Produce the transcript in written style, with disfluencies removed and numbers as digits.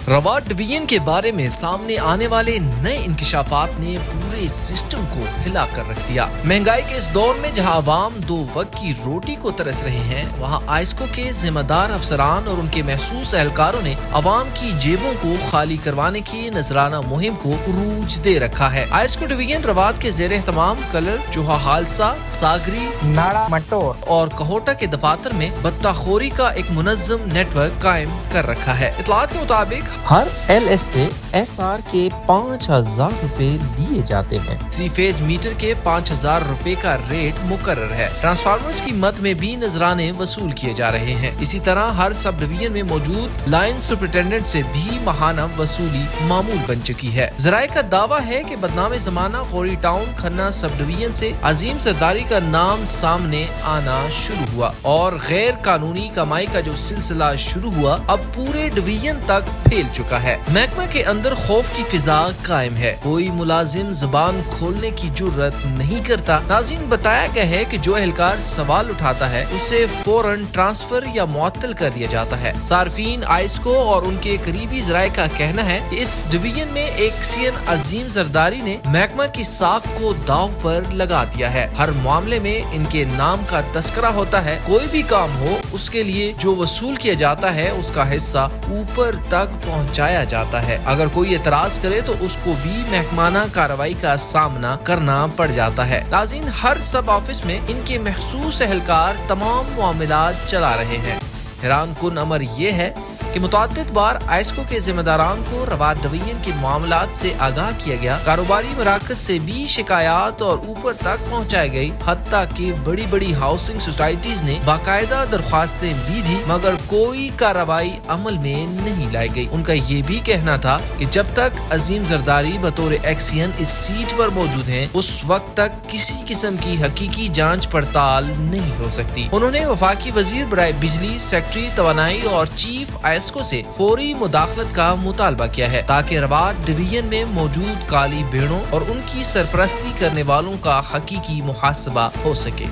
رواٹ division کے بارے میں سامنے آنے والے نئے انکشافات نے پورے سسٹم کو ہلا کر رکھ دیا۔ مہنگائی کے اس دور میں جہاں عوام 2 وقت کی روٹی کو ترس رہے ہیں، وہاں آئسکو کے ذمہ دار افسران اور ان کے محسوس اہلکاروں نے عوام کی جیبوں کو خالی کروانے کی نذرانہ مہم کو عروج دے رکھا ہے۔ آئسکو ڈویژن روات کے زیر اہتمام کلر، چوہا ہالسا، ساگری، ناڑا مٹور اور کہوٹا کے دفاتر میں بطہ خوری کا ایک منظم نیٹ ورک قائم کر رکھا ہے۔ اطلاعات کے مطابق ہر LS سے SR کے 5,000 روپے لیے جاتے ہیں۔ 3 فیز میٹر کے 5,000 روپے کا ریٹ مقرر ہے۔ ٹرانسفارمرز کی مد میں بھی نذرانے وصول کیے جا رہے ہیں۔ اسی طرح ہر سب ڈویژن میں موجود لائن سپرنٹینڈنٹ سے بھی ماہانہ وصولی معمول بن چکی ہے۔ ذرائع کا دعویٰ ہے کہ بدنام زمانہ غوری ٹاؤن کھنہ سب ڈویژن سے عظیم سرداری کا نام سامنے آنا شروع ہوا اور غیر قانونی کمائی کا جو سلسلہ شروع ہوا اب پورے ڈویژن تک پھیل چکا ہے۔ محکمہ کے اندر خوف کی فضا قائم ہے، کوئی ملازم زبان کھولنے کی جرت نہیں کرتا۔ ناظرین، بتایا گیا ہے کہ جو اہلکار سوال اٹھاتا ہے اسے فوراً ٹرانسفر یا معطل کر دیا جاتا ہے۔ صارفین آئسکو اور ان کے قریبی ذرائع کا کہنا ہے کہ اس ڈویژن میں ایک CN عظیم زرداری نے محکمہ کی ساکھ کو داؤ پر لگا دیا ہے۔ ہر معاملے میں ان کے نام کا تذکرہ ہوتا ہے، کوئی بھی کام ہو اس کے لیے جو وصول کیا جاتا ہے اس کا حصہ اوپر تک پہنچایا جاتا ہے۔ اگر کوئی اعتراض کرے تو اس کو بھی محکمانہ کارروائی کا سامنا کرنا پڑ جاتا ہے۔ ناظرین، ہر سب آفس میں ان کے محسوس اہلکار تمام معاملات چلا رہے ہیں۔ حیران کن امر یہ ہے کہ متعدد بار آئسکو کے ذمہ داران کو روات ڈویژن کے معاملات سے آگاہ کیا گیا، کاروباری مراکز سے بھی شکایات اور اوپر تک پہنچائی گئی، حتیٰ کہ بڑی بڑی ہاؤسنگ سوسائٹیز نے باقاعدہ درخواستیں بھی دی مگر کوئی کارروائی عمل میں نہیں لائی گئی۔ ان کا یہ بھی کہنا تھا کہ جب تک عظیم زرداری بطور ایکسین اس سیٹ پر موجود ہیں اس وقت تک کسی قسم کی حقیقی جانچ پڑتال نہیں ہو سکتی۔ انہوں نے وفاقی وزیر برائے بجلی، سیکٹری توانائی اور چیف آئسکو سے فوری مداخلت کا مطالبہ کیا ہے تاکہ روات ڈویژن میں موجود کالی بھیڑوں اور ان کی سرپرستی کرنے والوں کا حقیقی محاسبہ ہو سکے۔